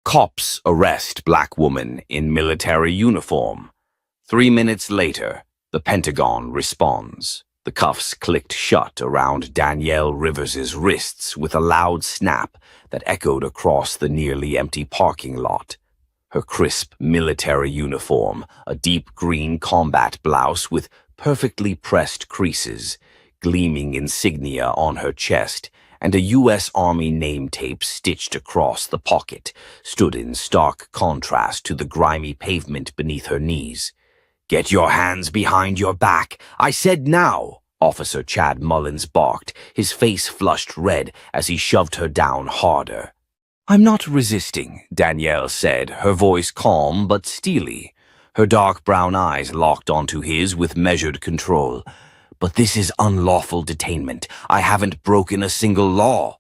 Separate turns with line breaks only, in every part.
Cops arrest black woman in military uniform. 3 minutes later, the Pentagon responds. The cuffs clicked shut around Danielle Rivers's wrists with a loud snap that echoed across the nearly empty parking lot. Her crisp military uniform, a deep green combat blouse with perfectly pressed creases, gleaming insignia on her chest, and a U.S. Army name tape stitched across the pocket, stood in stark contrast to the grimy pavement beneath her knees. "Get your hands behind your back! I said now!" Officer Chad Mullins barked, his face flushed red as he shoved her down harder. "I'm not resisting," Danielle said, her voice calm but steely. Her dark brown eyes locked onto his with measured control. "But this is unlawful detainment. I haven't broken a single law."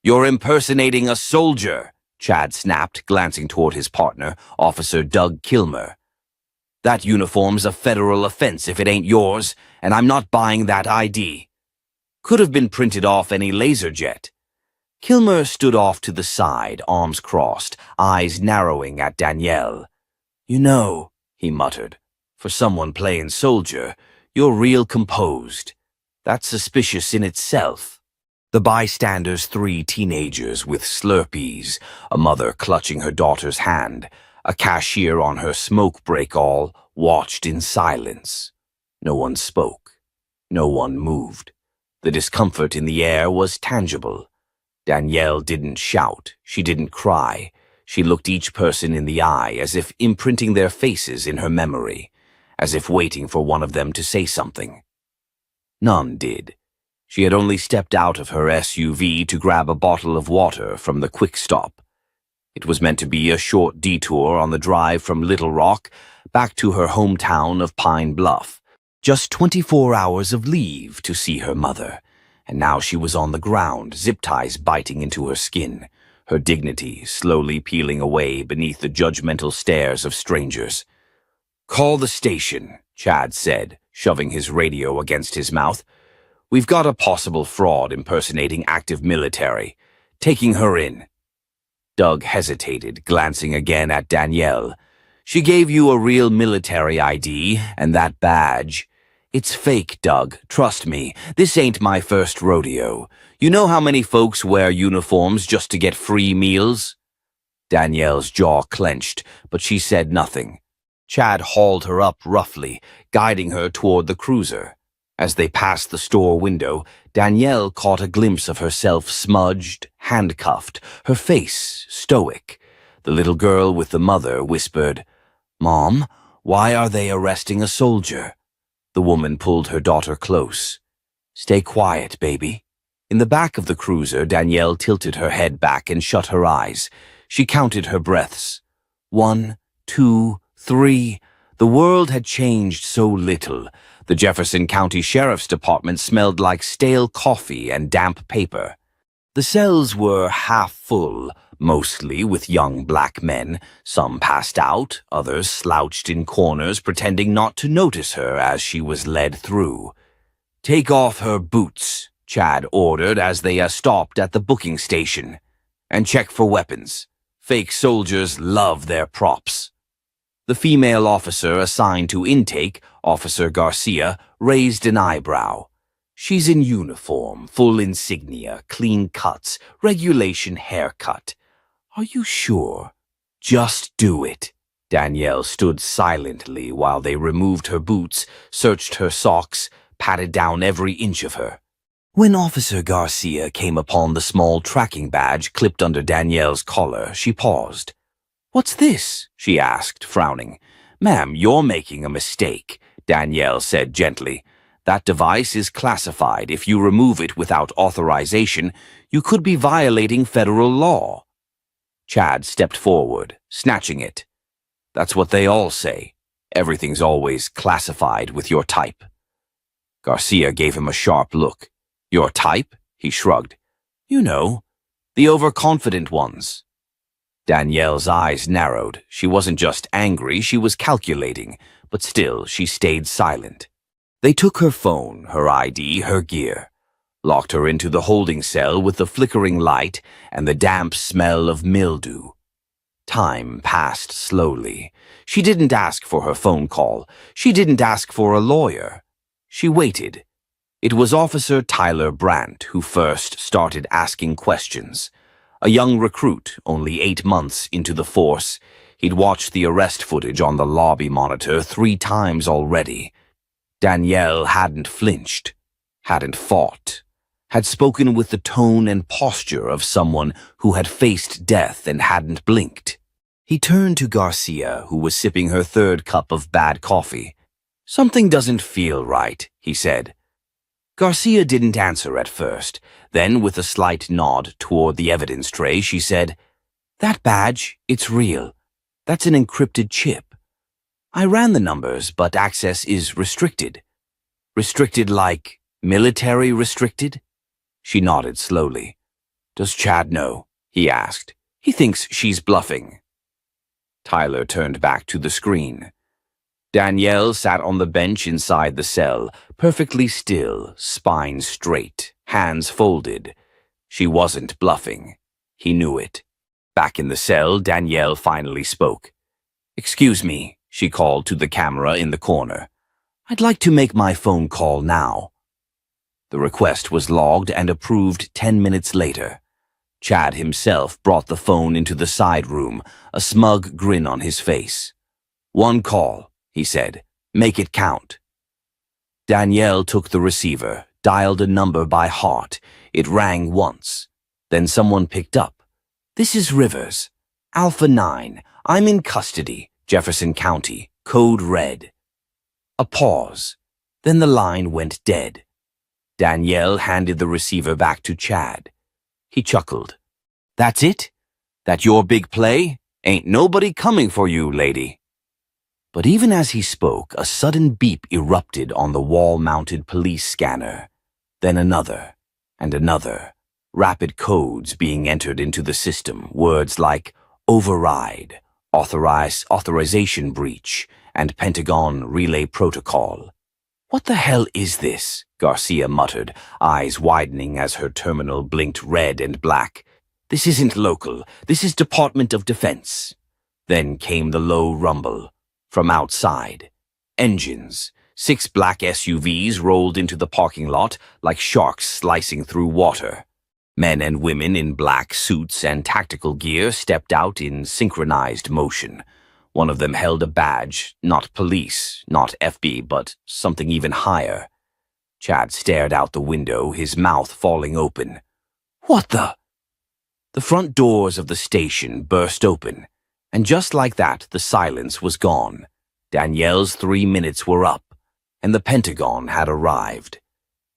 "You're impersonating a soldier," Chad snapped, glancing toward his partner, Officer Doug Kilmer. "That uniform's a federal offense if it ain't yours, and I'm not buying that ID. Could have been printed off any laser jet." Kilmer stood off to the side, arms crossed, eyes narrowing at Danielle. "You know," he muttered, "for someone playing soldier, you're real composed. That's suspicious in itself." The bystanders, 3 teenagers with Slurpees, a mother clutching her daughter's hand, a cashier on her smoke break, all watched in silence. No one spoke. No one moved. The discomfort in the air was tangible. Danielle didn't shout. She didn't cry. She looked each person in the eye as if imprinting their faces in her memory, as if waiting for one of them to say something. None did. She had only stepped out of her SUV to grab a bottle of water from the quick stop. It was meant to be a short detour on the drive from Little Rock back to her hometown of Pine Bluff. Just 24 hours of leave to see her mother, and now she was on the ground, zip ties biting into her skin, her dignity slowly peeling away beneath the judgmental stares of strangers. "Call the station," Chad said, shoving his radio against his mouth. "We've got a possible fraud impersonating active military. Taking her in." Doug hesitated, glancing again at Danielle. "She gave you a real military ID and that badge." "It's fake, Doug. Trust me. This ain't my first rodeo. You know how many folks wear uniforms just to get free meals?" Danielle's jaw clenched, but she said nothing. Chad hauled her up roughly, guiding her toward the cruiser. As they passed the store window, Danielle caught a glimpse of herself smudged, handcuffed, her face stoic. The little girl with the mother whispered, "Mom, why are they arresting a soldier?" The woman pulled her daughter close. "Stay quiet, baby." In the back of the cruiser, Danielle tilted her head back and shut her eyes. She counted her breaths. 1, 2, 3. The world had changed so little. The Jefferson County Sheriff's Department smelled like stale coffee and damp paper. The cells were half full, mostly with young black men, some passed out, others slouched in corners pretending not to notice her as she was led through. "Take off her boots," Chad ordered as they stopped at the booking station. "And check for weapons. Fake soldiers love their props." The female officer assigned to intake, Officer Garcia, raised an eyebrow. "She's in uniform, full insignia, clean cuts, regulation haircut. Are you sure?" "Just do it." Danielle stood silently while they removed her boots, searched her socks, patted down every inch of her. When Officer Garcia came upon the small tracking badge clipped under Danielle's collar, she paused. "What's this?" she asked, frowning. "Ma'am, you're making a mistake," Danielle said gently. "That device is classified. If you remove it without authorization, you could be violating federal law." Chad stepped forward, snatching it. "That's what they all say. Everything's always classified with your type." Garcia gave him a sharp look. "Your type?" he shrugged. "You know, the overconfident ones." Danielle's eyes narrowed. She wasn't just angry, she was calculating, but still she stayed silent. They took her phone, her ID, her gear, locked her into the holding cell with the flickering light and the damp smell of mildew. Time passed slowly. She didn't ask for her phone call. She didn't ask for a lawyer. She waited. It was Officer Tyler Brandt who first started asking questions. A young recruit, only 8 months into the force, he'd watched the arrest footage on the lobby monitor 3 times already. Danielle hadn't flinched, hadn't fought, had spoken with the tone and posture of someone who had faced death and hadn't blinked. He turned to Garcia, who was sipping her 3rd cup of bad coffee. "Something doesn't feel right," he said. Garcia didn't answer at first. Then, with a slight nod toward the evidence tray, she said, "That badge, it's real. That's an encrypted chip. I ran the numbers, but access is restricted." "Restricted like military restricted?" She nodded slowly. "Does Chad know?" he asked. "He thinks she's bluffing." Tyler turned back to the screen. Danielle sat on the bench inside the cell, perfectly still, spine straight, hands folded. She wasn't bluffing. He knew it. Back in the cell, Danielle finally spoke. "Excuse me," she called to the camera in the corner. "I'd like to make my phone call now." The request was logged and approved 10 minutes later. Chad himself brought the phone into the side room, a smug grin on his face. "1 call," he said. "Make it count." Danielle took the receiver, dialed a number by heart. It rang once. Then someone picked up. "This is Rivers. Alpha 9. I'm in custody, Jefferson County. Code red." A pause. Then the line went dead. Danielle handed the receiver back to Chad. He chuckled. "That's it? That your big play? Ain't nobody coming for you, lady." But even as he spoke, a sudden beep erupted on the wall-mounted police scanner. Then another, and another. Rapid codes being entered into the system, words like override, authorization breach, and Pentagon relay protocol. "What the hell is this?" Garcia muttered, eyes widening as her terminal blinked red and black. "This isn't local. This is Department of Defense." Then came the low rumble. From outside. Engines. 6 black SUVs rolled into the parking lot like sharks slicing through water. Men and women in black suits and tactical gear stepped out in synchronized motion. One of them held a badge, not police, not FB, but something even higher. Chad stared out the window, his mouth falling open. "What the?" The front doors of the station burst open, and just like that, the silence was gone. Danielle's 3 minutes were up, and the Pentagon had arrived.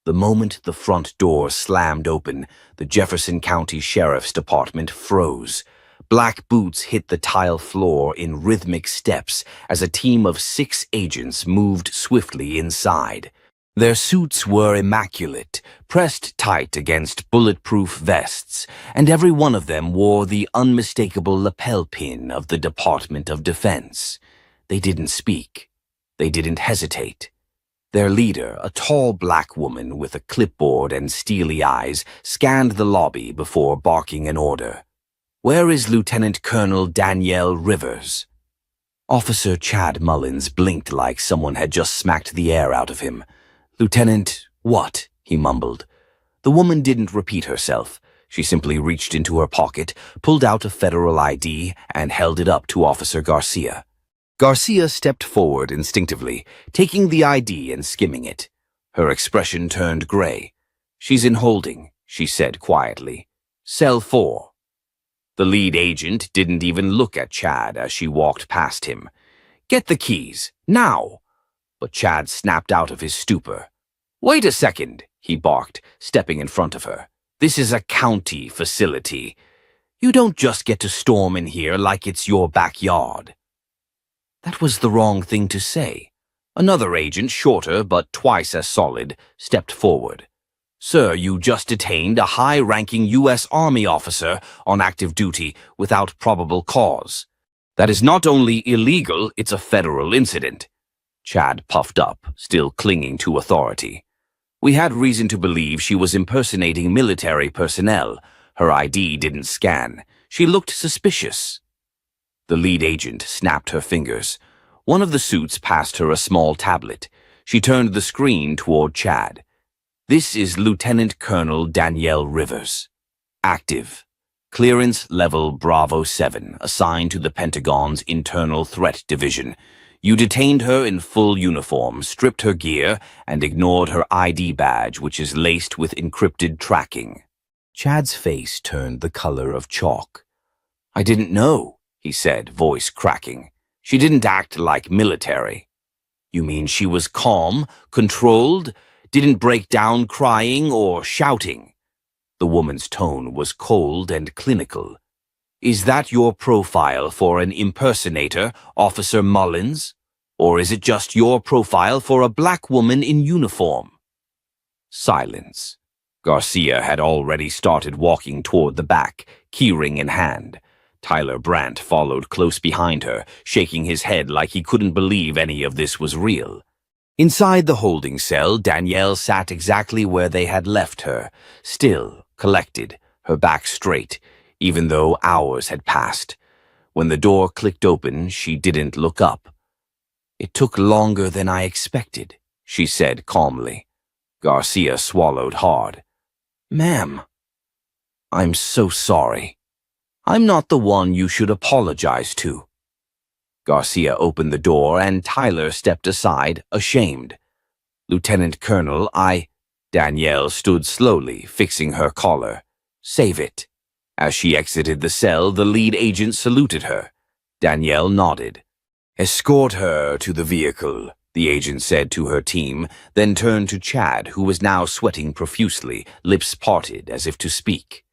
The moment the front door slammed open, the Jefferson County Sheriff's Department froze. Black boots hit the tile floor in rhythmic steps as a team of 6 agents moved swiftly inside. Their suits were immaculate, pressed tight against bulletproof vests, and every one of them wore the unmistakable lapel pin of the Department of Defense. They didn't speak. They didn't hesitate. Their leader, a tall black woman with a clipboard and steely eyes, scanned the lobby before barking an order. "Where is Lieutenant Colonel Danielle Rivers?" Officer Chad Mullins blinked like someone had just smacked the air out of him. "Lieutenant, what?" he mumbled. The woman didn't repeat herself. She simply reached into her pocket, pulled out a federal ID, and held it up to Officer Garcia. Garcia stepped forward instinctively, taking the ID and skimming it. Her expression turned gray. "She's in holding," she said quietly. "Cell 4. The lead agent didn't even look at Chad as she walked past him. "Get the keys, now!" But Chad snapped out of his stupor. "Wait a second," he barked, stepping in front of her. "This is a county facility. You don't just get to storm in here like it's your backyard." That was the wrong thing to say. Another agent, shorter but twice as solid, stepped forward. "Sir, you just detained a high-ranking U.S. Army officer on active duty without probable cause. That is not only illegal, it's a federal incident." Chad puffed up, still clinging to authority. "We had reason to believe she was impersonating military personnel. Her ID didn't scan. She looked suspicious." The lead agent snapped her fingers. One of the suits passed her a small tablet. She turned the screen toward Chad. This is Lieutenant Colonel Danielle Rivers. Active. Clearance level Bravo 7, assigned to the Pentagon's Internal Threat Division. You detained her in full uniform, stripped her gear, and ignored her ID badge, which is laced with encrypted tracking. Chad's face turned the color of chalk. I didn't know, he said, voice cracking. She didn't act like military. You mean she was calm, controlled, didn't break down crying or shouting? The woman's tone was cold and clinical. Is that your profile for an impersonator, Officer Mullins? Or is it just your profile for a black woman in uniform? Silence. Garcia had already started walking toward the back, keyring in hand. Tyler Brandt followed close behind her, shaking his head like he couldn't believe any of this was real. Inside the holding cell, Danielle sat exactly where they had left her, still, collected, her back straight, even though hours had passed. When the door clicked open, she didn't look up. It took longer than I expected, she said calmly. Garcia swallowed hard. Ma'am, I'm so sorry. I'm not the one you should apologize to. Garcia opened the door and Tyler stepped aside, ashamed. Lieutenant Colonel, Danielle stood slowly, fixing her collar. Save it. As she exited the cell, the lead agent saluted her. Danielle nodded. Escort her to the vehicle, the agent said to her team, then turned to Chad, who was now sweating profusely, lips parted as if to speak.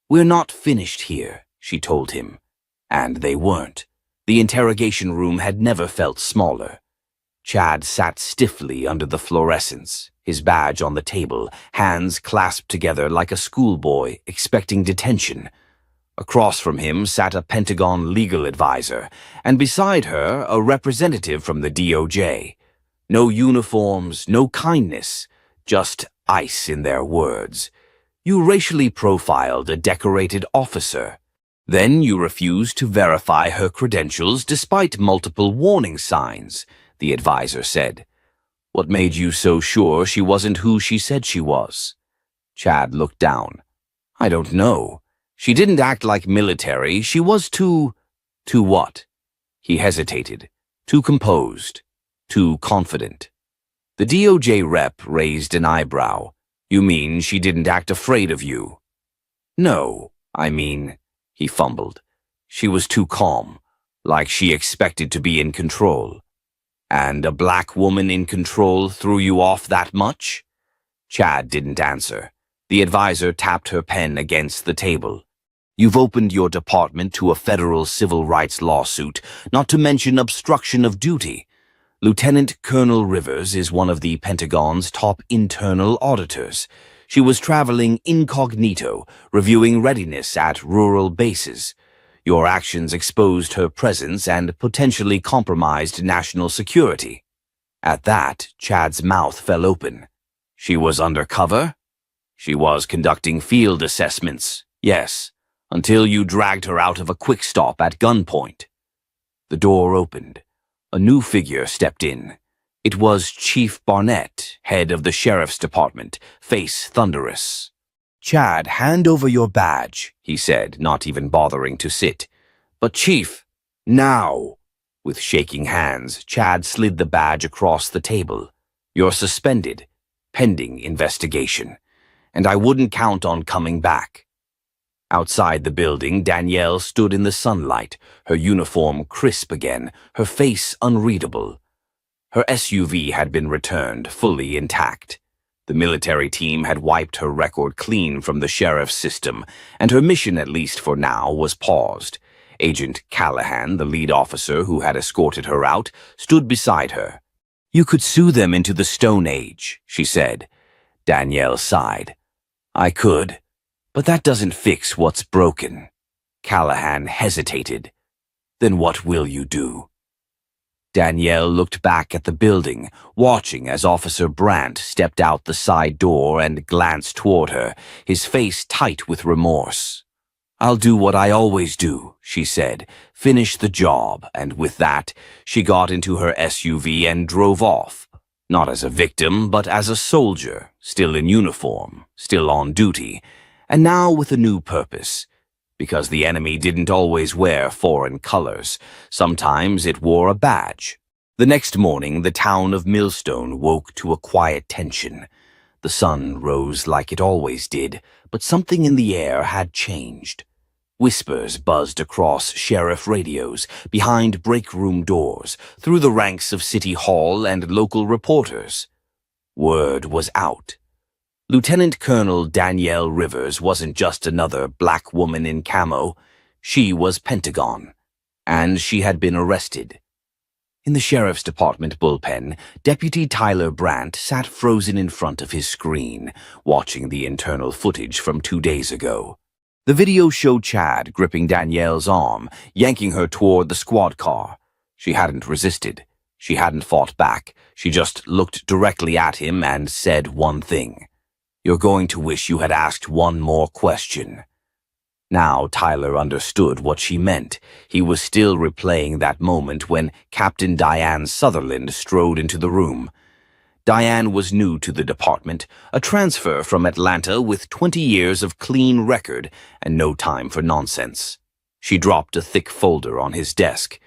We're not finished here, she told him. And they weren't. The interrogation room had never felt smaller. Chad sat stiffly under the fluorescence, his badge on the table, hands clasped together like a schoolboy expecting detention. Across from him sat a Pentagon legal advisor, and beside her a representative from the DOJ. No uniforms, no kindness, just ice in their words. You racially profiled a decorated officer. Then you refused to verify her credentials despite multiple warning signs, the advisor said. What made you so sure she wasn't who she said she was? Chad looked down. I don't know. She didn't act like military. She was too what? He hesitated. Too composed. Too confident. The DOJ rep raised an eyebrow. You mean she didn't act afraid of you? No, I mean, he fumbled. She was too calm, like she expected to be in control. And a black woman in control threw you off that much? Chad didn't answer. The advisor tapped her pen against the table. You've opened your department to a federal civil rights lawsuit, not to mention obstruction of duty. Lieutenant Colonel Rivers is one of the Pentagon's top internal auditors. She was traveling incognito, reviewing readiness at rural bases. Your actions exposed her presence and potentially compromised national security. At that, Chad's mouth fell open. She was undercover? She was conducting field assessments, yes, until you dragged her out of a quick stop at gunpoint. The door opened. A new figure stepped in. It was Chief Barnett, head of the Sheriff's Department, face thunderous. Chad, hand over your badge, he said, not even bothering to sit. But Chief, now. With shaking hands, Chad slid the badge across the table. You're suspended, pending investigation. And I wouldn't count on coming back. Outside the building, Danielle stood in the sunlight, her uniform crisp again, her face unreadable. Her SUV had been returned, fully intact. The military team had wiped her record clean from the sheriff's system, and her mission, at least for now, was paused. Agent Callahan, the lead officer who had escorted her out, stood beside her. You could sue them into the Stone Age, she said. Danielle sighed. I could. But that doesn't fix what's broken. Callahan hesitated. Then what will you do? Danielle looked back at the building, watching as Officer Brandt stepped out the side door and glanced toward her, his face tight with remorse. "I'll do what I always do," she said. "Finish the job," and with that, she got into her SUV and drove off. Not as a victim, but as a soldier, still in uniform, still on duty, and now with a new purpose. Because the enemy didn't always wear foreign colors. Sometimes it wore a badge. The next morning, the town of Millstone woke to a quiet tension. The sun rose like it always did, but something in the air had changed. Whispers buzzed across sheriff radios, behind break room doors, through the ranks of City Hall and local reporters. Word was out. Lieutenant Colonel Danielle Rivers wasn't just another black woman in camo. She was Pentagon, and she had been arrested. In the sheriff's department bullpen, Deputy Tyler Brandt sat frozen in front of his screen, watching the internal footage from 2 days ago. The video showed Chad gripping Danielle's arm, yanking her toward the squad car. She hadn't resisted. She hadn't fought back. She just looked directly at him and said one thing. "You're going to wish you had asked one more question." Now Tyler understood what she meant. He was still replaying that moment when Captain Diane Sutherland strode into the room. Diane was new to the department, a transfer from Atlanta with 20 years of clean record and no time for nonsense. She dropped a thick folder on his desk.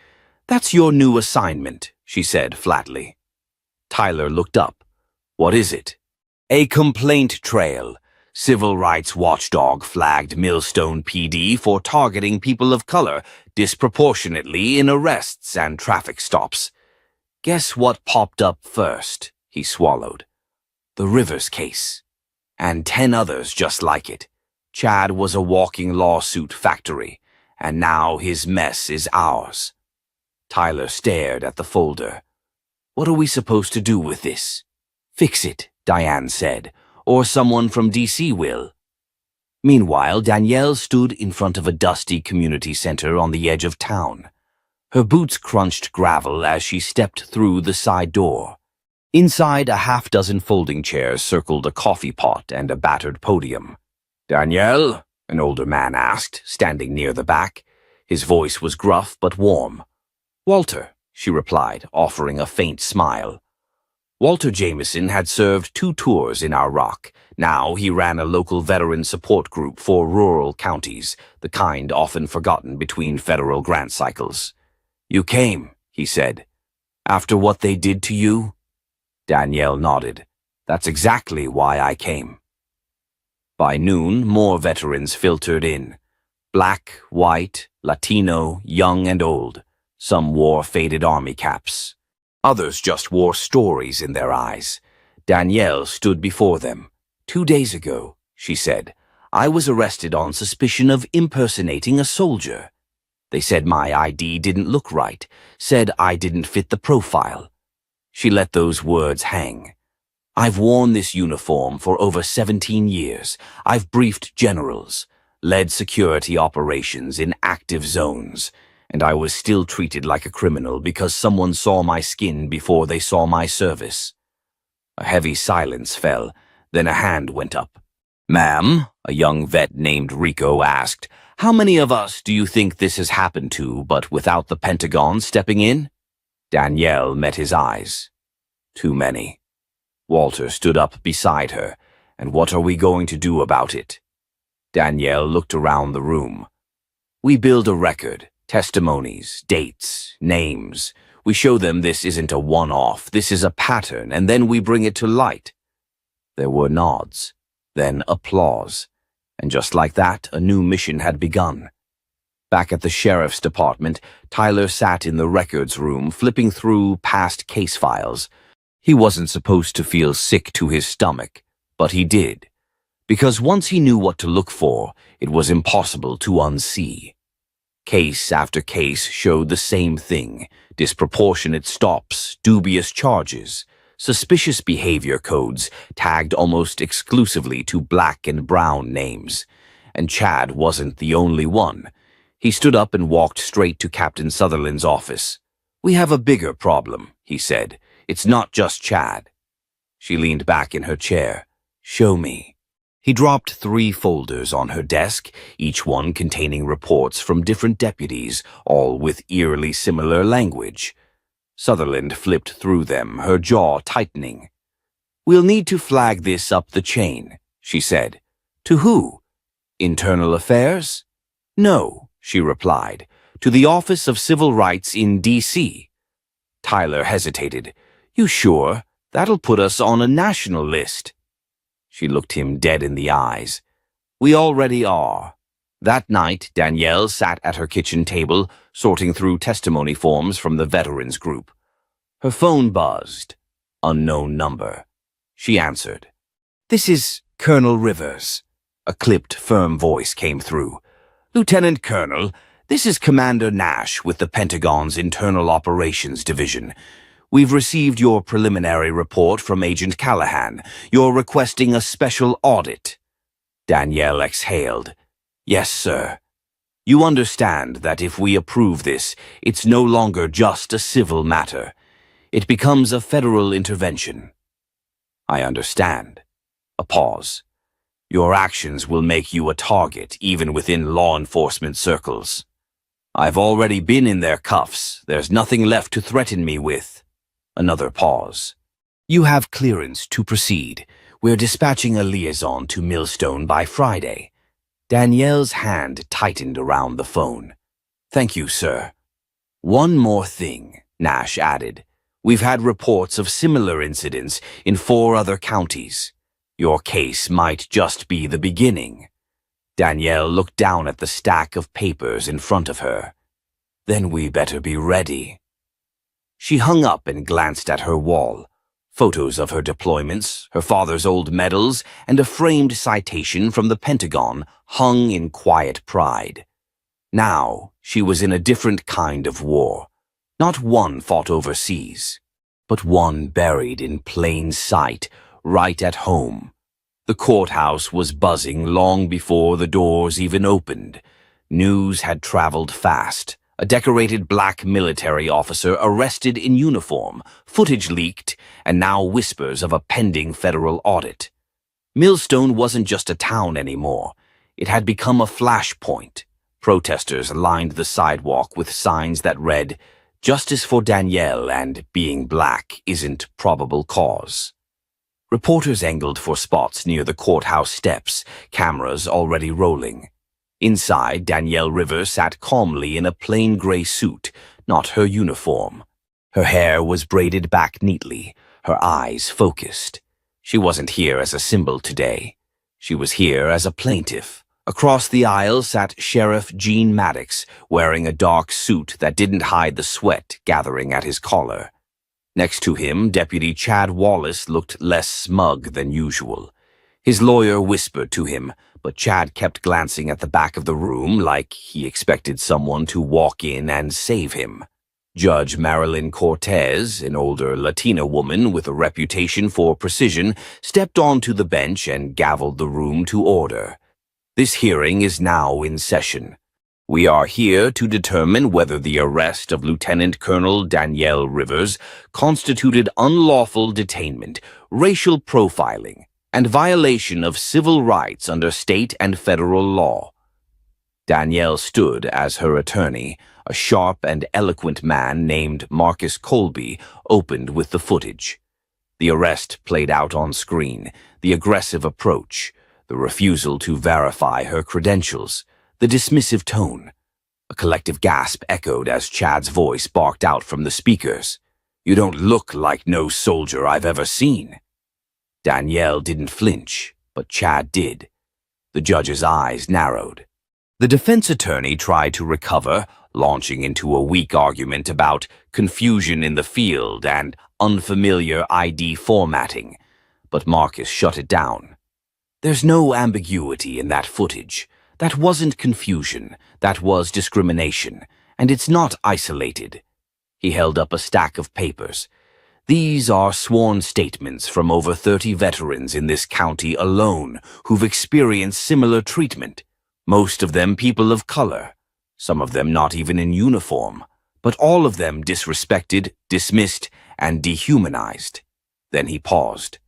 "That's your new assignment," she said flatly. Tyler looked up. "What is it?" "A complaint trail. Civil rights watchdog flagged Millstone PD for targeting people of color disproportionately in arrests and traffic stops. Guess what popped up first?" He swallowed. "The Rivers case. And 10 others just like it. Chad was a walking lawsuit factory, and now his mess is ours." Tyler stared at the folder. "What are we supposed to do with this?" "Fix it," Diane said, "or someone from DC will." Meanwhile, Danielle stood in front of a dusty community center on the edge of town. Her boots crunched gravel as she stepped through the side door. Inside, a half-dozen folding chairs circled a coffee pot and a battered podium. "Danielle?" an older man asked, standing near the back. His voice was gruff but warm. "Walter," she replied, offering a faint smile. Walter Jameson had served 2 tours in Iraq. Now he ran a local veteran support group for rural counties, the kind often forgotten between federal grant cycles. "You came," he said. "After what they did to you?" Danielle nodded. "That's exactly why I came." By noon, more veterans filtered in. Black, white, Latino, young and old. Some wore faded army caps. Others just wore stories in their eyes. Danielle stood before them. "2 days ago," she said, "I was arrested on suspicion of impersonating a soldier. They said my ID didn't look right, said I didn't fit the profile." She let those words hang. "I've worn this uniform for over 17 years. I've briefed generals, led security operations in active zones, and I was still treated like a criminal because someone saw my skin before they saw my service." A heavy silence fell, then a hand went up. "Ma'am," a young vet named Rico asked, "how many of us do you think this has happened to, but without the Pentagon stepping in?" Danielle met his eyes. "Too many." Walter stood up beside her. "And what are we going to do about it?" Danielle looked around the room. "We build a record, testimonies, dates, names. We show them this isn't a one-off, this is a pattern, and then we bring it to light." There were nods, then applause, and just like that, a new mission had begun. Back at the sheriff's department, Tyler sat in the records room, flipping through past case files. He wasn't supposed to feel sick to his stomach, but he did. Because once he knew what to look for, it was impossible to unsee. Case after case showed the same thing: disproportionate stops, dubious charges, suspicious behavior codes tagged almost exclusively to black and brown names. And Chad wasn't the only one. He stood up and walked straight to Captain Sutherland's office. "We have a bigger problem," he said. "It's not just Chad." She leaned back in her chair. "Show me." He dropped 3 folders on her desk, each one containing reports from different deputies, all with eerily similar language. Sutherland flipped through them, her jaw tightening. "We'll need to flag this up the chain," she said. "To who? Internal Affairs?" "No," she replied. "To the Office of Civil Rights in D.C." Tyler hesitated. "You sure? That'll put us on a national list." She looked him dead in the eyes. "We already are." That night, Danielle sat at her kitchen table, sorting through testimony forms from the veterans group. Her phone buzzed. Unknown number. She answered. "This is Colonel Rivers." A clipped, firm voice came through. "Lieutenant Colonel, this is Commander Nash with the Pentagon's Internal Operations Division. We've received your preliminary report from Agent Callahan. You're requesting a special audit." Danielle exhaled. "Yes, sir. You understand that if we approve this, it's no longer just a civil matter. It becomes a federal intervention." "I understand." A pause. "Your actions will make you a target, even within law enforcement circles." "I've already been in their cuffs. There's nothing left to threaten me with." Another pause. "You have clearance to proceed. We're dispatching a liaison to Millstone by Friday." Danielle's hand tightened around the phone. "Thank you, sir." "One more thing," Nash added. "We've had reports of similar incidents in 4 other counties. Your case might just be the beginning." Danielle looked down at the stack of papers in front of her. "Then we better be ready." She hung up and glanced at her wall. Photos of her deployments, her father's old medals, and a framed citation from the Pentagon hung in quiet pride. Now she was in a different kind of war. Not one fought overseas, but one buried in plain sight, right at home. The courthouse was buzzing long before the doors even opened. News had traveled fast. A decorated black military officer arrested in uniform, footage leaked, and now whispers of a pending federal audit. Millstone wasn't just a town anymore. It had become a flashpoint. Protesters lined the sidewalk with signs that read, "Justice for Danielle and being black isn't probable cause." Reporters angled for spots near the courthouse steps, cameras already rolling. Inside, Danielle Rivers sat calmly in a plain gray suit, not her uniform. Her hair was braided back neatly, her eyes focused. She wasn't here as a symbol today. She was here as a plaintiff. Across the aisle sat Sheriff Gene Maddox, wearing a dark suit that didn't hide the sweat gathering at his collar. Next to him, Deputy Chad Wallace looked less smug than usual. His lawyer whispered to him, but Chad kept glancing at the back of the room like he expected someone to walk in and save him. Judge Marilyn Cortez, an older Latina woman with a reputation for precision, stepped onto the bench and gavelled the room to order. "This hearing is now in session. We are here to determine whether the arrest of Lieutenant Colonel Danielle Rivers constituted unlawful detainment, racial profiling, and violation of civil rights under state and federal law." Danielle stood as her attorney. A sharp and eloquent man named Marcus Colby opened with the footage. The arrest played out on screen, the aggressive approach, the refusal to verify her credentials, the dismissive tone. A collective gasp echoed as Chad's voice barked out from the speakers. "You don't look like no soldier I've ever seen." Danielle didn't flinch, but Chad did. The judge's eyes narrowed. The defense attorney tried to recover, launching into a weak argument about confusion in the field and unfamiliar ID formatting, but Marcus shut it down. "There's no ambiguity in that footage. That wasn't confusion, that was discrimination, and it's not isolated." He held up a stack of papers. "These are sworn statements from over 30 veterans in this county alone who've experienced similar treatment, most of them people of color, some of them not even in uniform, but all of them disrespected, dismissed, and dehumanized." Then he paused.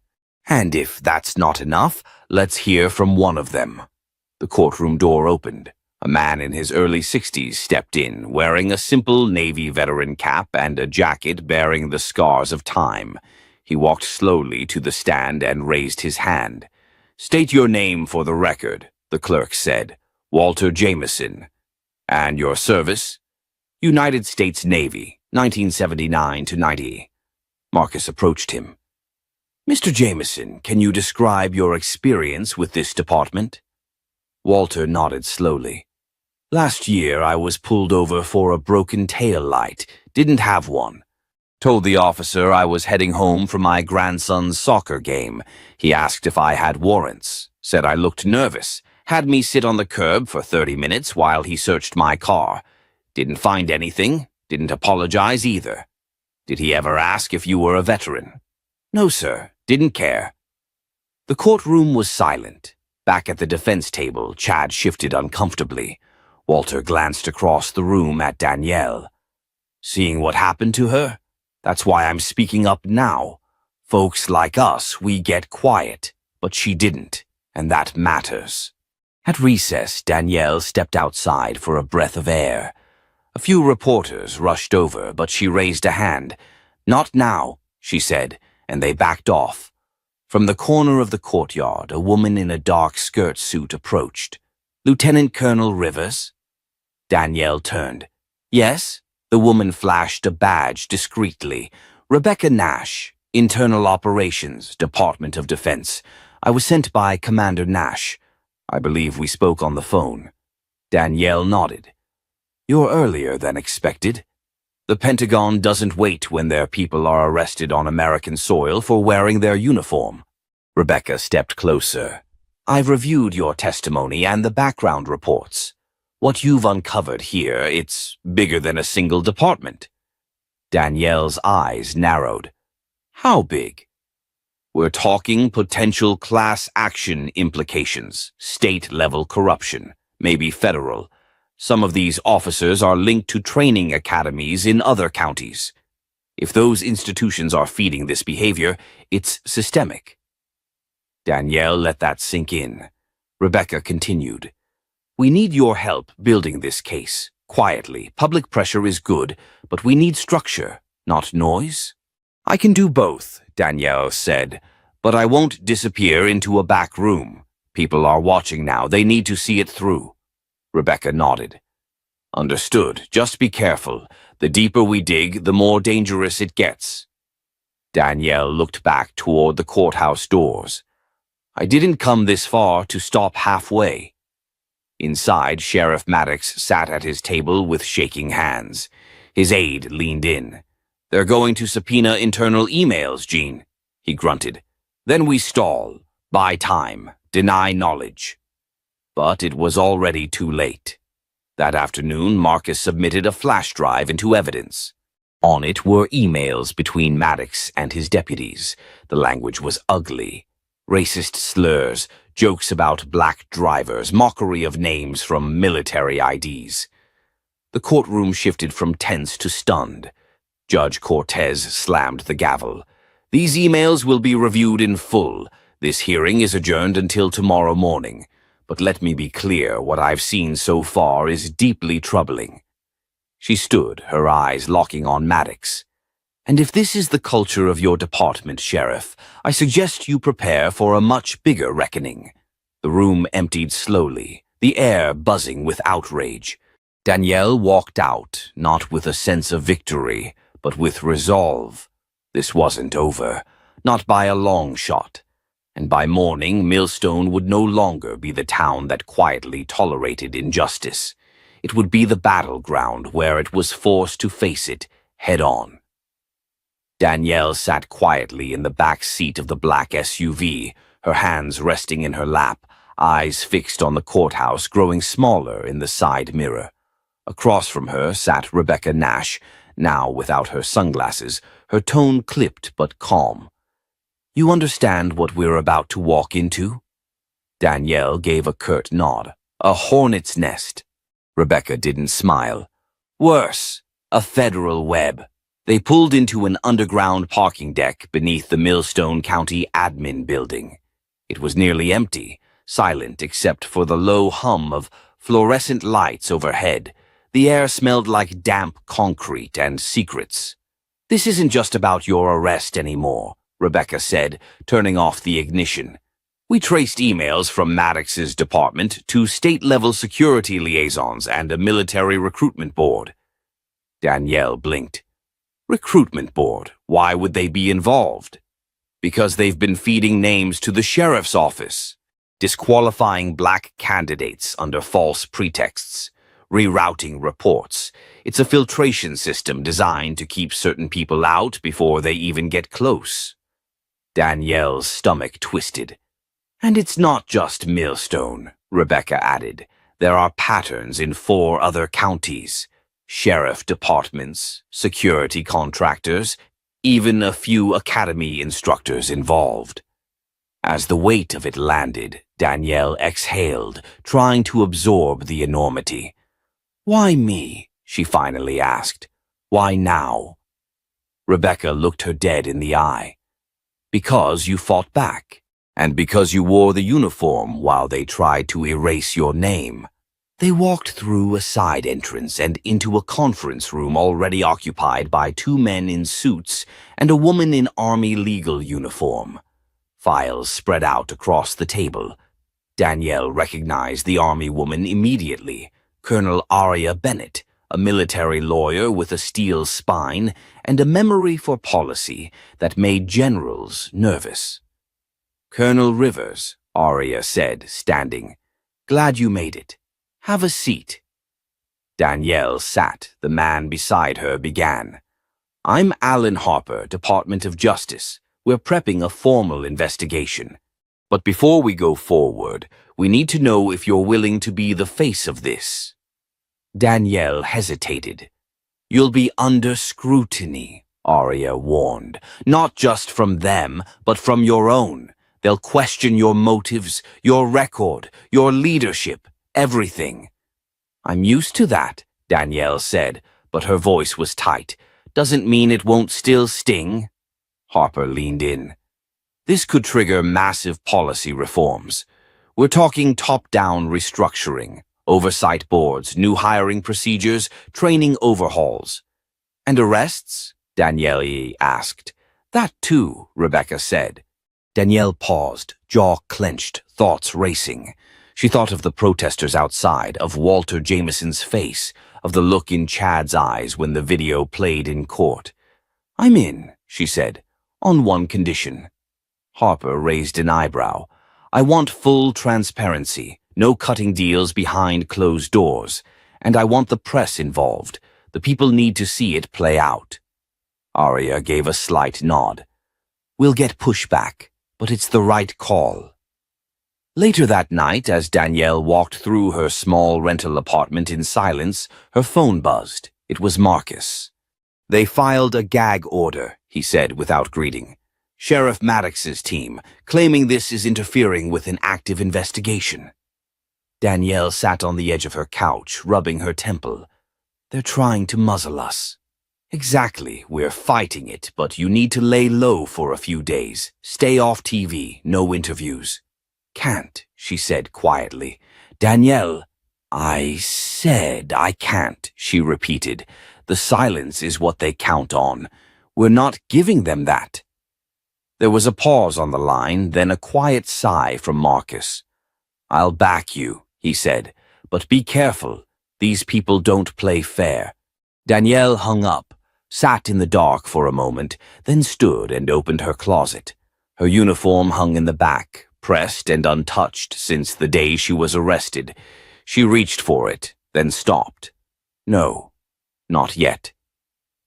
And if that's not enough, let's hear from one of them. The courtroom door opened. A man in his early 60s stepped in, wearing a simple Navy veteran cap and a jacket bearing the scars of time. He walked slowly to the stand and raised his hand. "State your name for the record," the clerk said. "Walter Jameson." "And your service?" "United States Navy, 1979 to 90. Marcus approached him. "Mr. Jameson, can you describe your experience with this department?" Walter nodded slowly. "Last year I was pulled over for a broken tail light. Didn't have one. Told the officer I was heading home from my grandson's soccer game. He asked if I had warrants. Said I looked nervous. Had me sit on the curb for 30 minutes while he searched my car. Didn't find anything. Didn't apologize either. Did he ever ask if you were a veteran?" "No, sir. Didn't care." The courtroom was silent. Back at the defense table, Chad shifted uncomfortably. Walter glanced across the room at Danielle. "Seeing what happened to her? That's why I'm speaking up now. Folks like us, we get quiet, but she didn't, and that matters." At recess, Danielle stepped outside for a breath of air. A few reporters rushed over, but she raised a hand. "Not now," she said, and they backed off. From the corner of the courtyard, a woman in a dark skirt suit approached. "Lieutenant Colonel Rivers?" Danielle turned. "Yes?" The woman flashed a badge discreetly. "Rebecca Nash, Internal Operations, Department of Defense. I was sent by Commander Nash. I believe we spoke on the phone." Danielle nodded. "You're earlier than expected. The Pentagon doesn't wait when their people are arrested on American soil for wearing their uniform." Rebecca stepped closer. "I've reviewed your testimony and the background reports. What you've uncovered here, it's bigger than a single department." Danielle's eyes narrowed. "How big?" "We're talking potential class action implications, state-level corruption, maybe federal. Some of these officers are linked to training academies in other counties. If those institutions are feeding this behavior, it's systemic." Danielle let that sink in. Rebecca continued. "We need your help building this case. Quietly. Public pressure is good, but we need structure, not noise." "I can do both," Danielle said, "but I won't disappear into a back room. People are watching now. They need to see it through." Rebecca nodded. "Understood. Just be careful. The deeper we dig, the more dangerous it gets." Danielle looked back toward the courthouse doors. "I didn't come this far to stop halfway." Inside, Sheriff Maddox sat at his table with shaking hands. His aide leaned in. "They're going to subpoena internal emails, Gene," he grunted. "Then we stall, buy time, deny knowledge." But it was already too late. That afternoon, Marcus submitted a flash drive into evidence. On it were emails between Maddox and his deputies. The language was ugly. Racist slurs, jokes about black drivers, mockery of names from military IDs. The courtroom shifted from tense to stunned. Judge Cortez slammed the gavel. "These emails will be reviewed in full. This hearing is adjourned until tomorrow morning. But let me be clear, what I've seen so far is deeply troubling." She stood, her eyes locking on Maddox. "And if this is the culture of your department, Sheriff, I suggest you prepare for a much bigger reckoning." The room emptied slowly, the air buzzing with outrage. Danielle walked out, not with a sense of victory, but with resolve. This wasn't over, not by a long shot. And by morning, Millstone would no longer be the town that quietly tolerated injustice. It would be the battleground where it was forced to face it head-on. Danielle sat quietly in the back seat of the black SUV, her hands resting in her lap, eyes fixed on the courthouse growing smaller in the side mirror. Across from her sat Rebecca Nash, now without her sunglasses, her tone clipped but calm. "You understand what we're about to walk into?" Danielle gave a curt nod. "A hornet's nest." Rebecca didn't smile. "Worse, a federal web." They pulled into an underground parking deck beneath the Millstone County Admin Building. It was nearly empty, silent except for the low hum of fluorescent lights overhead. The air smelled like damp concrete and secrets. "This isn't just about your arrest anymore," Rebecca said, turning off the ignition. "We traced emails from Maddox's department to state-level security liaisons and a military recruitment board." Danielle blinked. "Recruitment board? Why would they be involved?" "Because they've been feeding names to the sheriff's office, disqualifying black candidates under false pretexts, rerouting reports. It's a filtration system designed to keep certain people out before they even get close." Danielle's stomach twisted. "And it's not just Millstone," Rebecca added. "There are patterns in 4 other counties. Sheriff departments, security contractors, even a few academy instructors involved." As the weight of it landed, Danielle exhaled, trying to absorb the enormity. "Why me?" she finally asked. "Why now?" Rebecca looked her dead in the eye. "Because you fought back, and because you wore the uniform while they tried to erase your name." They walked through a side entrance and into a conference room already occupied by 2 men in suits and a woman in Army legal uniform. Files spread out across the table. Danielle recognized the Army woman immediately, Colonel Aria Bennett, a military lawyer with a steel spine and a memory for policy that made generals nervous. "Colonel Rivers," Aria said, standing. "Glad you made it. Have a seat." Danielle sat. The man beside her began. "I'm Alan Harper, Department of Justice. We're prepping a formal investigation. But before we go forward, we need to know if you're willing to be the face of this." Danielle hesitated. "You'll be under scrutiny," Aria warned. "Not just from them, but from your own. They'll question your motives, your record, your leadership. Everything." "I'm used to that," Danielle said, but her voice was tight. "Doesn't mean it won't still sting." Harper leaned in. "This could trigger massive policy reforms. We're talking top-down restructuring, oversight boards, new hiring procedures, training overhauls." "And arrests?" Danielle asked. "That too," Rebecca said. Danielle paused, jaw clenched, thoughts racing. She thought of the protesters outside, of Walter Jameson's face, of the look in Chad's eyes when the video played in court. "I'm in," she said, "on one condition." Harper raised an eyebrow. "I want full transparency, no cutting deals behind closed doors, and I want the press involved. The people need to see it play out." Aria gave a slight nod. "We'll get pushback, but it's the right call." Later that night, as Danielle walked through her small rental apartment in silence, her phone buzzed. It was Marcus. "They filed a gag order," he said without greeting. "Sheriff Maddox's team, claiming this is interfering with an active investigation." Danielle sat on the edge of her couch, rubbing her temple. "They're trying to muzzle us." "Exactly, we're fighting it, but you need to lay low for a few days. Stay off TV, no interviews." "Can't," she said quietly. "Danielle." "I said I can't," she repeated. "The silence is what they count on. We're not giving them that." There was a pause on the line, then a quiet sigh from Marcus. "I'll back you," he said, "but be careful. These people don't play fair." Danielle hung up, sat in the dark for a moment, then stood and opened her closet. Her uniform hung in the back, pressed and untouched since the day she was arrested. She reached for it, then stopped. No, not yet.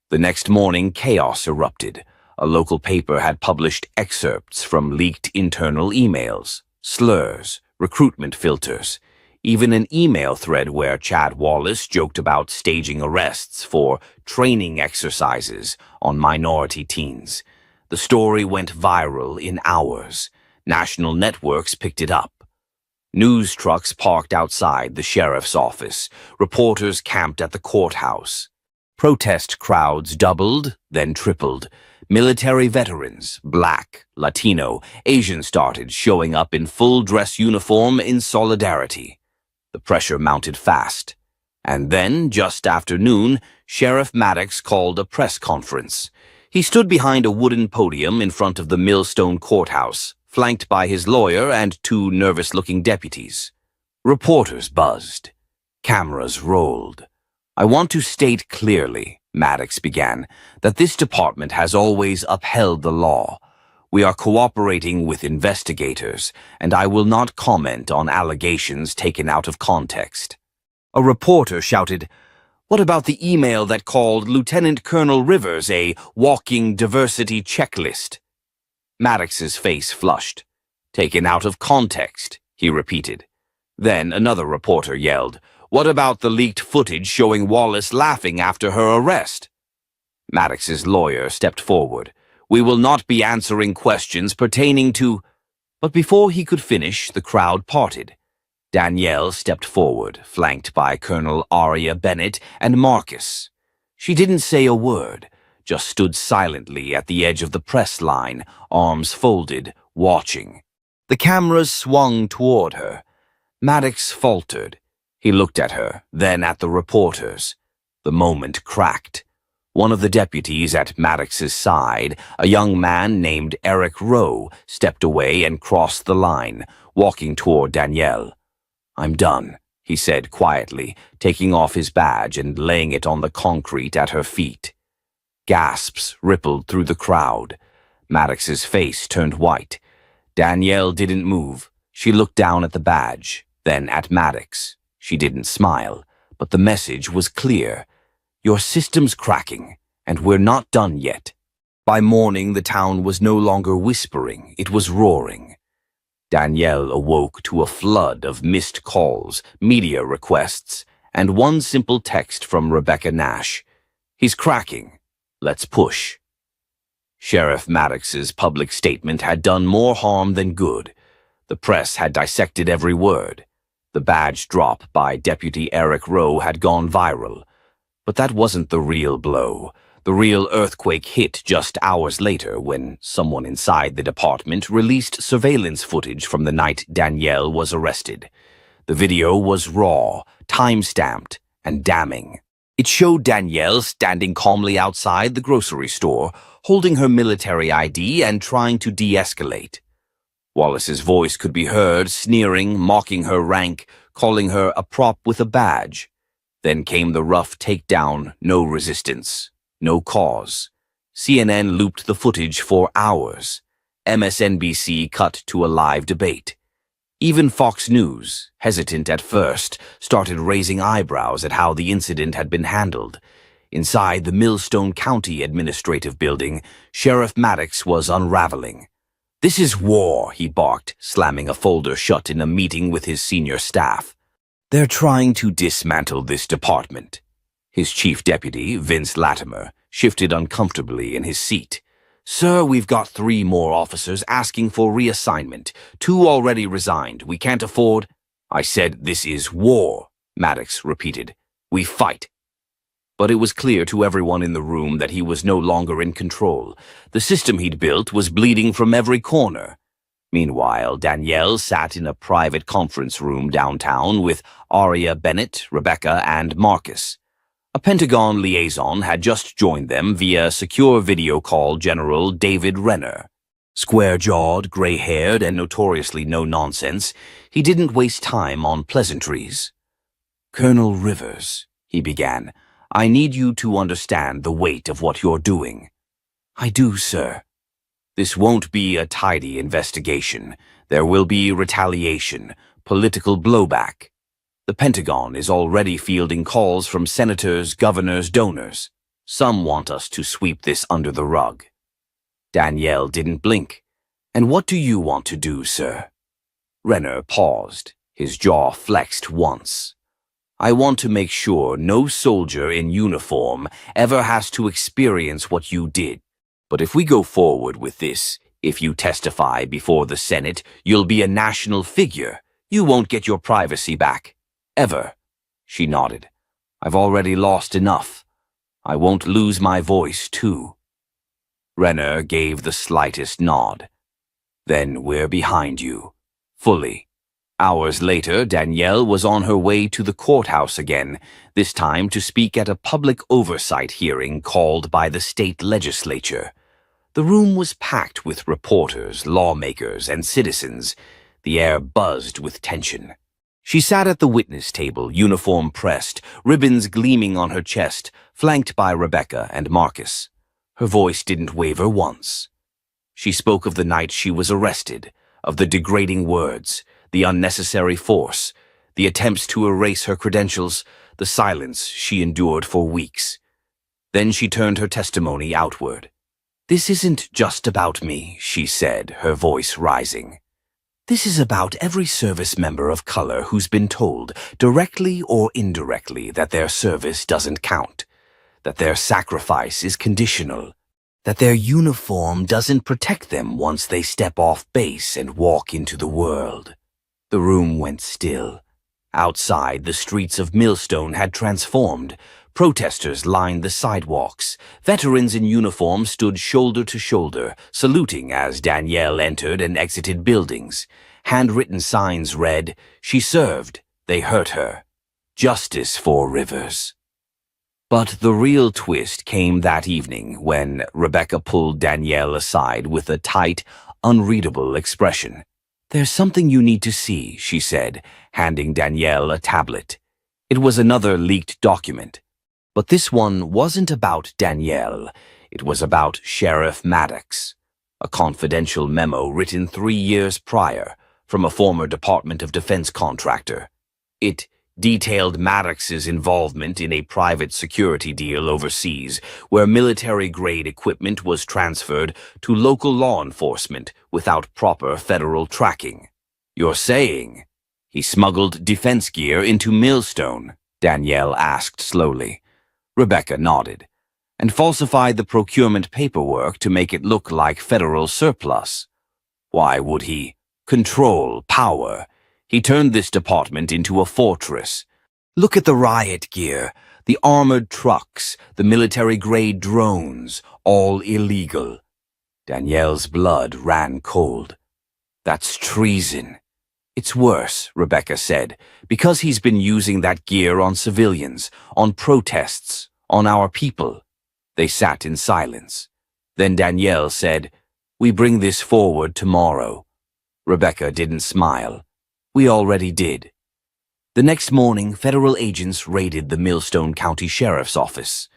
The next morning, chaos erupted. A local paper had published excerpts from leaked internal emails, slurs, recruitment filters, even an email thread where Chad Wallace joked about staging arrests for training exercises on minority teens. The story went viral in hours. National networks picked it up. News trucks parked outside the sheriff's office. Reporters camped at the courthouse. Protest crowds doubled, then tripled. Military veterans, Black, Latino, Asian started showing up in full dress uniform in solidarity. The pressure mounted fast. And then, just after noon, Sheriff Maddox called a press conference. He stood behind a wooden podium in front of the Millstone courthouse, flanked by his lawyer and two nervous-looking deputies. Reporters buzzed. Cameras rolled. "I want to state clearly," Maddox began, "that this department has always upheld the law. We are cooperating with investigators, and I will not comment on allegations taken out of context." A reporter shouted, "What about the email that called Lieutenant Colonel Rivers a walking diversity checklist?" Maddox's face flushed. "Taken out of context," he repeated. Then another reporter yelled, "What about the leaked footage showing Wallace laughing after her arrest?" Maddox's lawyer stepped forward. "We will not be answering questions pertaining to—" But before he could finish, the crowd parted. Danielle stepped forward, flanked by Colonel Aria Bennett and Marcus. She didn't say a word, just stood silently at the edge of the press line, arms folded, watching. The cameras swung toward her. Maddox faltered. He looked at her, then at the reporters. The moment cracked. One of the deputies at Maddox's side, a young man named Eric Rowe, stepped away and crossed the line, walking toward Danielle. "I'm done," he said quietly, taking off his badge and laying it on the concrete at her feet. Gasps rippled through the crowd. Maddox's face turned white. Danielle didn't move. She looked down at the badge, then at Maddox. She didn't smile, but the message was clear. "Your system's cracking, and we're not done yet." By morning, the town was no longer whispering, it was roaring. Danielle awoke to a flood of missed calls, media requests, and one simple text from Rebecca Nash. "He's cracking. Let's push." Sheriff Maddox's public statement had done more harm than good. The press had dissected every word. The badge drop by Deputy Eric Rowe had gone viral. But that wasn't the real blow. The real earthquake hit just hours later when someone inside the department released surveillance footage from the night Danielle was arrested. The video was raw, time-stamped, and damning. It showed Danielle standing calmly outside the grocery store, holding her military ID and trying to de-escalate. Wallace's voice could be heard, sneering, mocking her rank, calling her a prop with a badge. Then came the rough takedown, no resistance, no cause. CNN looped the footage for hours. MSNBC cut to a live debate. Even Fox News, hesitant at first, started raising eyebrows at how the incident had been handled. Inside the Millstone County Administrative Building, Sheriff Maddox was unraveling. "This is war," he barked, slamming a folder shut in a meeting with his senior staff. "They're trying to dismantle this department." His chief deputy, Vince Latimer, shifted uncomfortably in his seat. "Sir, we've got 3 more officers asking for reassignment. 2 already resigned. We can't afford—" "I said this is war," Maddox repeated. "We fight." But it was clear to everyone in the room that he was no longer in control. The system he'd built was bleeding from every corner. Meanwhile, Danielle sat in a private conference room downtown with Aria Bennett, Rebecca, and Marcus. A Pentagon liaison had just joined them via secure video call General David Renner. Square-jawed, gray-haired, and notoriously no-nonsense, he didn't waste time on pleasantries. "Colonel Rivers," he began, "I need you to understand the weight of what you're doing." "I do, sir." "This won't be a tidy investigation. There will be retaliation, political blowback. The Pentagon is already fielding calls from senators, governors, donors. Some want us to sweep this under the rug." Danielle didn't blink. "And what do you want to do, sir?" Renner paused, his jaw flexed once. "I want to make sure no soldier in uniform ever has to experience what you did. But if we go forward with this, if you testify before the Senate, you'll be a national figure. You won't get your privacy back. Ever." She nodded. "I've already lost enough. I won't lose my voice, too. Renner gave the slightest nod. Then we're behind you. Fully. Hours later, Danielle was on her way to the courthouse again, this time to speak at a public oversight hearing called by the state legislature. The room was packed with reporters, lawmakers, and citizens. The air buzzed with tension. She sat at the witness table, uniform pressed, ribbons gleaming on her chest, flanked by Rebecca and Marcus. Her voice didn't waver once. She spoke of the night she was arrested, of the degrading words, the unnecessary force, the attempts to erase her credentials, the silence she endured for weeks. Then she turned her testimony outward. "This isn't just about me," she said, her voice rising. "This is about every service member of color who's been told, directly or indirectly, that their service doesn't count, that their sacrifice is conditional, that their uniform doesn't protect them once they step off base and walk into the world." The room went still. Outside, the streets of Millstone had transformed. Protesters lined the sidewalks. Veterans in uniform stood shoulder to shoulder, saluting as Danielle entered and exited buildings. Handwritten signs read, "She served, they hurt her. Justice for Rivers." But the real twist came that evening when Rebecca pulled Danielle aside with a tight, unreadable expression. "There's something you need to see," she said, handing Danielle a tablet. It was another leaked document. But this one wasn't about Danielle. It was about Sheriff Maddox. A confidential memo written 3 years prior from a former Department of Defense contractor. It detailed Maddox's involvement in a private security deal overseas where military-grade equipment was transferred to local law enforcement without proper federal tracking. "You're saying he smuggled defense gear into Millstone?" Danielle asked slowly. Rebecca nodded. "And falsified the procurement paperwork to make it look like federal surplus. Why would he? Control, power. He turned this department into a fortress. Look at the riot gear, the armored trucks, the military-grade drones, all illegal." Danielle's blood ran cold. "That's treason." "It's worse," Rebecca said, "because he's been using that gear on civilians, on protests, on our people." They sat in silence. Then Danielle said, "We bring this forward tomorrow." Rebecca didn't smile. "We already did." The next morning, federal agents raided the Millstone County Sheriff's Office.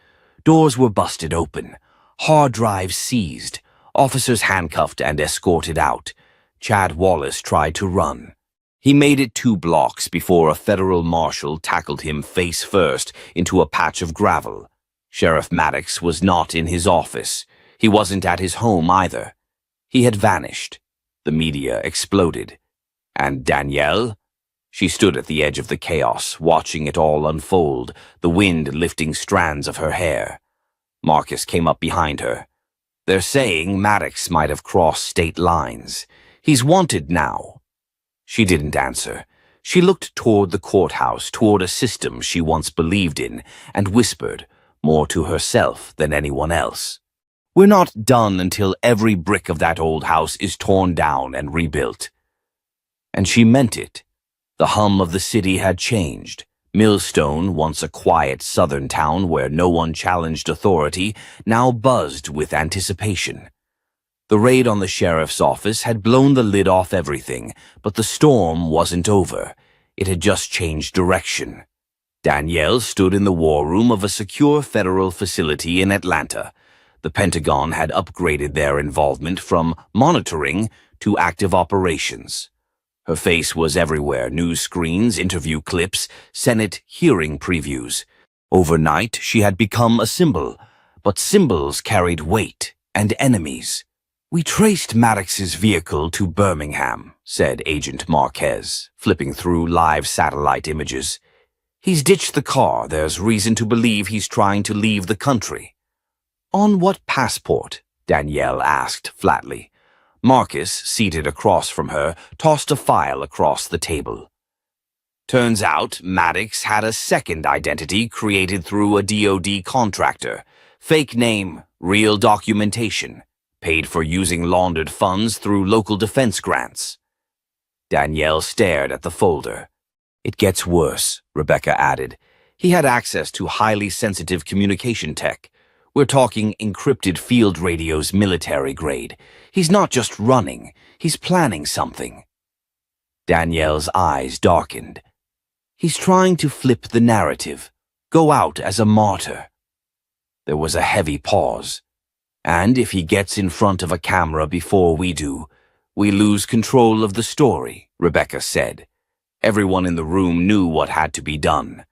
Doors were busted open, hard drives seized, officers handcuffed and escorted out. Chad Wallace tried to run. He made it 2 blocks before a federal marshal tackled him face first into a patch of gravel. Sheriff Maddox was not in his office. He wasn't at his home either. He had vanished. The media exploded. And Danielle? She stood at the edge of the chaos, watching it all unfold, the wind lifting strands of her hair. Marcus came up behind her. "They're saying Maddox might have crossed state lines. He's wanted now." She didn't answer. She looked toward the courthouse, toward a system she once believed in, and whispered, more to herself than anyone else, "We're not done until every brick of that old house is torn down and rebuilt." And she meant it. The hum of the city had changed. Millstone, once a quiet southern town where no one challenged authority, now buzzed with anticipation. The raid on the sheriff's office had blown the lid off everything, but the storm wasn't over. It had just changed direction. Danielle stood in the war room of a secure federal facility in Atlanta. The Pentagon had upgraded their involvement from monitoring to active operations. Her face was everywhere, news screens, interview clips, Senate hearing previews. Overnight, she had become a symbol, but symbols carried weight and enemies. "We traced Maddox's vehicle to Birmingham," said Agent Marquez, flipping through live satellite images. "He's ditched the car. There's reason to believe he's trying to leave the country." "On what passport?" Danielle asked flatly. Marcus, seated across from her, tossed a file across the table. Turns out Maddox had a second identity created through a DoD contractor. Fake name, real documentation, paid for using laundered funds through local defense grants. Danielle stared at the folder. It gets worse, Rebecca added. He had access to highly sensitive communication tech. We're talking encrypted field radios, military grade. He's not just running, he's planning something. Danielle's eyes darkened. He's trying to flip the narrative, go out as a martyr. There was a heavy pause. And if he gets in front of a camera before we do, we lose control of the story, Rebecca said. Everyone in the room knew what had to be done.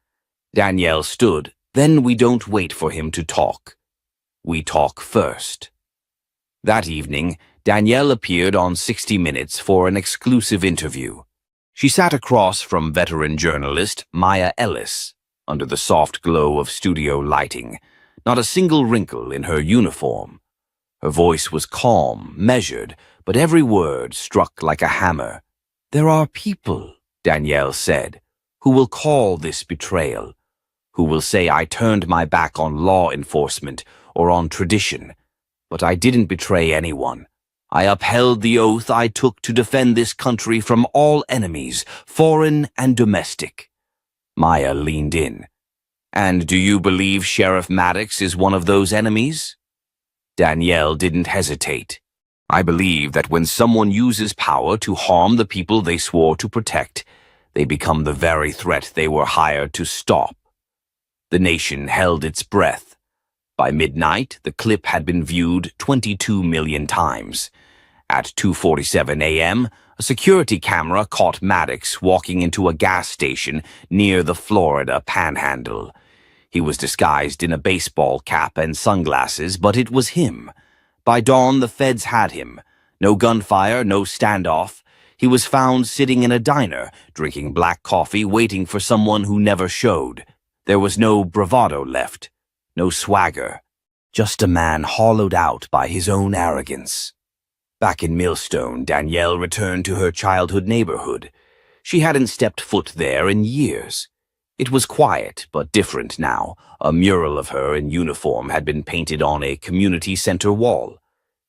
Danielle stood. Then we don't wait for him to talk. We talk first. That evening, Danielle appeared on 60 Minutes for an exclusive interview. She sat across from veteran journalist Maya Ellis, under the soft glow of studio lighting, not a single wrinkle in her uniform. Her voice was calm, measured, but every word struck like a hammer. There are people, Danielle said, who will call this betrayal, who will say I turned my back on law enforcement or on tradition, but I didn't betray anyone. I upheld the oath I took to defend this country from all enemies, foreign and domestic. Maya leaned in. And do you believe Sheriff Maddox is one of those enemies? Danielle didn't hesitate. I believe that when someone uses power to harm the people they swore to protect, they become the very threat they were hired to stop. The nation held its breath. By midnight, the clip had been viewed 22 million times. At 2:47 a.m., a security camera caught Maddox walking into a gas station near the Florida Panhandle. He was disguised in a baseball cap and sunglasses, but it was him. By dawn, the feds had him. No gunfire, no standoff. He was found sitting in a diner, drinking black coffee, waiting for someone who never showed. There was no bravado left, no swagger, just a man hollowed out by his own arrogance. Back in Millstone, Danielle returned to her childhood neighborhood. She hadn't stepped foot there in years. It was quiet, but different now. A mural of her in uniform had been painted on a community center wall.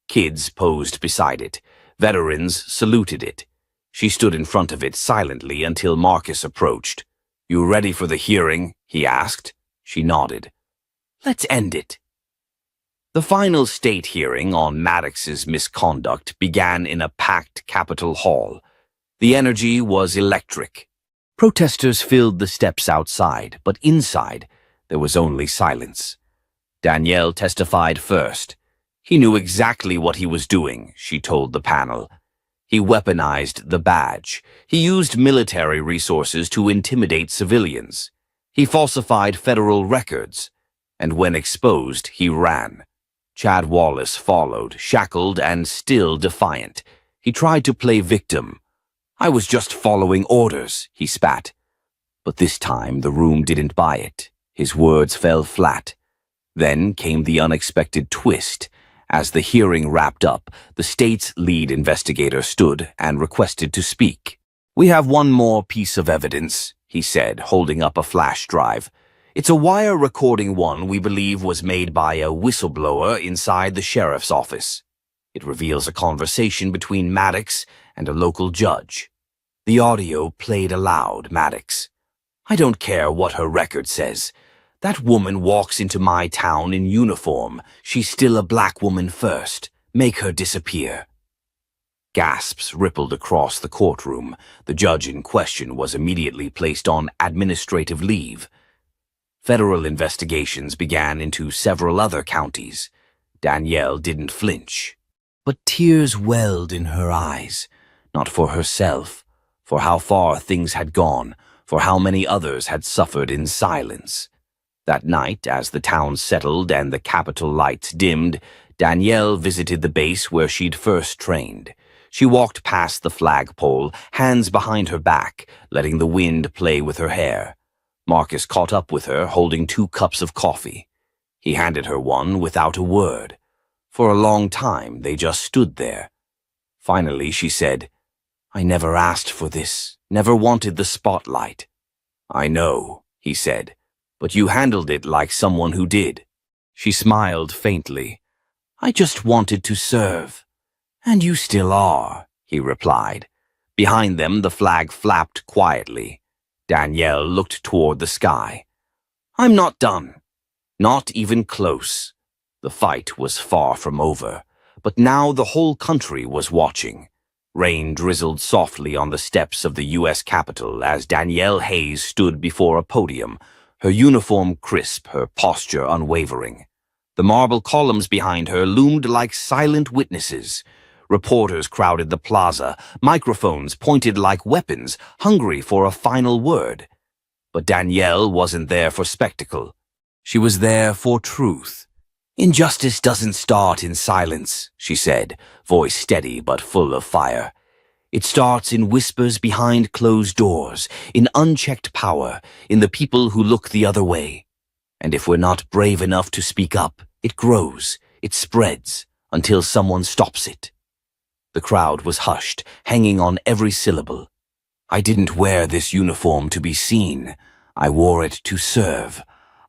Kids posed beside it. Veterans saluted it. She stood in front of it silently until Marcus approached. "You ready for the hearing?" he asked. She nodded. "Let's end it." The final state hearing on Maddox's misconduct began in a packed Capitol Hall. The energy was electric. Protesters filled the steps outside, but inside there was only silence. Danielle testified first. He knew exactly what he was doing, she told the panel. He weaponized the badge. He used military resources to intimidate civilians. He falsified federal records. And when exposed, he ran. Chad Wallace followed, shackled and still defiant. He tried to play victim. "I was just following orders," he spat. But this time the room didn't buy it. His words fell flat. Then came the unexpected twist. As the hearing wrapped up, the state's lead investigator stood and requested to speak. "We have one more piece of evidence," he said, holding up a flash drive. "It's a wire recording one we believe was made by a whistleblower inside the sheriff's office. It reveals a conversation between Maddox and a local judge. The audio played aloud, Maddox. I don't care what her record says. That woman walks into my town in uniform. She's still a black woman first. Make her disappear." Gasps rippled across the courtroom. The judge in question was immediately placed on administrative leave. Federal investigations began into several other counties. Danielle didn't flinch. But tears welled in her eyes, not for herself, for how far things had gone, for how many others had suffered in silence. That night, as the town settled and the Capitol lights dimmed, Danielle visited the base where she'd first trained. She walked past the flagpole, hands behind her back, letting the wind play with her hair. Marcus caught up with her, holding 2 cups of coffee. He handed her one without a word. For a long time, they just stood there. Finally, she said, "I never asked for this, never wanted the spotlight. I know, he said, but you handled it like someone who did. She smiled faintly. I just wanted to serve. And you still are, he replied. Behind them, the flag flapped quietly. Danielle looked toward the sky. I'm not done. Not even close. The fight was far from over, but now the whole country was watching. Rain drizzled softly on the steps of the U.S. Capitol as Danielle Hayes stood before a podium, her uniform crisp, her posture unwavering. The marble columns behind her loomed like silent witnesses. Reporters crowded the plaza, microphones pointed like weapons, hungry for a final word. But Danielle wasn't there for spectacle. She was there for truth. Injustice doesn't start in silence, she said, voice steady but full of fire. It starts in whispers behind closed doors, in unchecked power, in the people who look the other way. And if we're not brave enough to speak up, it grows, it spreads, until someone stops it. The crowd was hushed, hanging on every syllable. I didn't wear this uniform to be seen. I wore it to serve.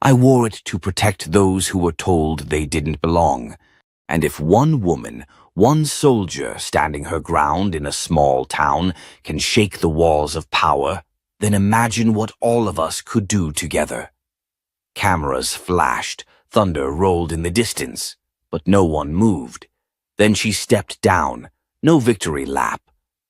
I wore it to protect those who were told they didn't belong. And if one woman, one soldier standing her ground in a small town can shake the walls of power, then imagine what all of us could do together. Cameras flashed, thunder rolled in the distance, but no one moved. Then she stepped down, no victory lap,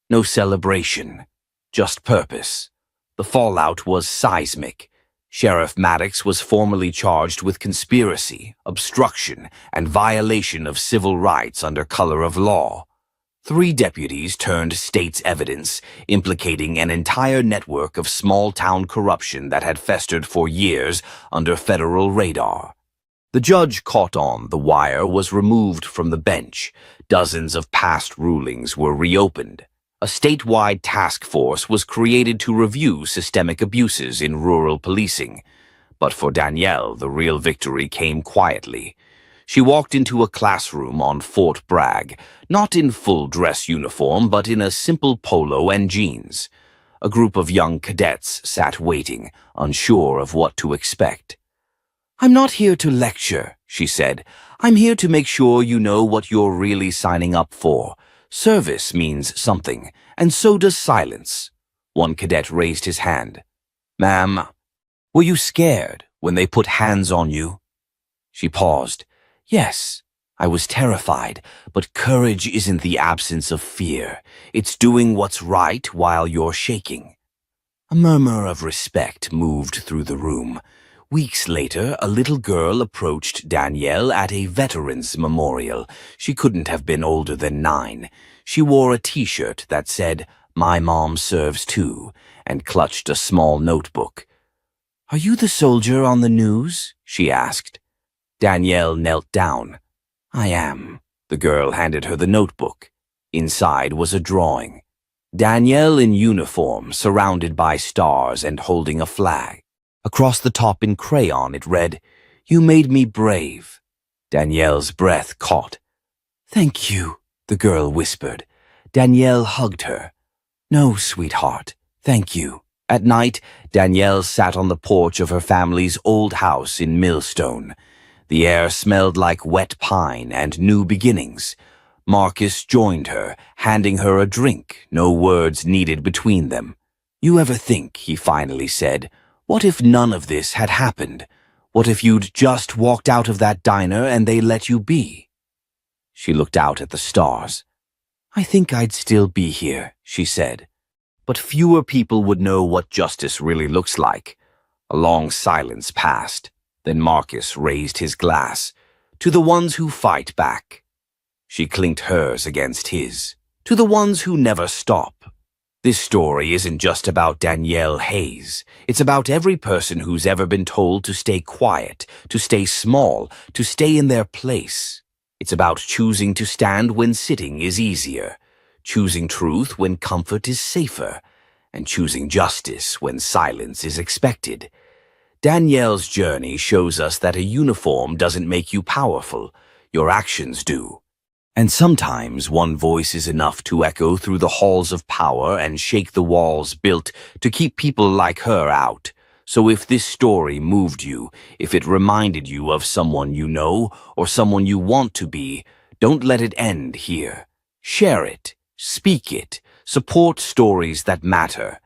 no celebration, just purpose. The fallout was seismic. Sheriff Maddox was formally charged with conspiracy, obstruction, and violation of civil rights under color of law. 3 deputies turned state's evidence, implicating an entire network of small-town corruption that had festered for years under federal radar. The judge caught on. The wire was removed from the bench. Dozens of past rulings were reopened. A statewide task force was created to review systemic abuses in rural policing. But for Danielle, the real victory came quietly. She walked into a classroom on Fort Bragg, not in full dress uniform, but in a simple polo and jeans. A group of young cadets sat waiting, unsure of what to expect. I'm not here to lecture, she said. I'm here to make sure you know what you're really signing up for. Service means something, and so does silence. One cadet raised his hand. Ma'am, were you scared when they put hands on you? She paused. Yes, I was terrified, but courage isn't the absence of fear. It's doing what's right while you're shaking. A murmur of respect moved through the room. Weeks later, a little girl approached Danielle at a veterans memorial. She couldn't have been older than 9. She wore a T-shirt that said, "My mom serves too," and clutched a small notebook. Are you the soldier on the news? She asked. Danielle knelt down. I am. The girl handed her the notebook. Inside was a drawing. Danielle in uniform, surrounded by stars and holding a flag. Across the top in crayon it read, You made me brave. Danielle's breath caught. Thank you, the girl whispered. Danielle hugged her. No, sweetheart, thank you. At night, Danielle sat on the porch of her family's old house in Millstone. The air smelled like wet pine and new beginnings. Marcus joined her, handing her a drink, no words needed between them. You ever think, he finally said, what if none of this had happened? What if you'd just walked out of that diner and they let you be? She looked out at the stars. I think I'd still be here, she said. But fewer people would know what justice really looks like. A long silence passed. Then Marcus raised his glass. To the ones who fight back. She clinked hers against his. To the ones who never stop. This story isn't just about Danielle Hayes. It's about every person who's ever been told to stay quiet, to stay small, to stay in their place. It's about choosing to stand when sitting is easier, choosing truth when comfort is safer, and choosing justice when silence is expected. Danielle's journey shows us that a uniform doesn't make you powerful. Your actions do. And sometimes one voice is enough to echo through the halls of power and shake the walls built to keep people like her out. So if this story moved you, if it reminded you of someone you know or someone you want to be, don't let it end here. Share it, speak it, support stories that matter.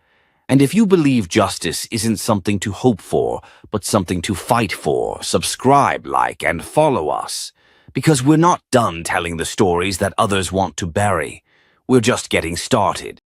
And if you believe justice isn't something to hope for, but something to fight for, subscribe, like, and follow us. Because we're not done telling the stories that others want to bury. We're just getting started.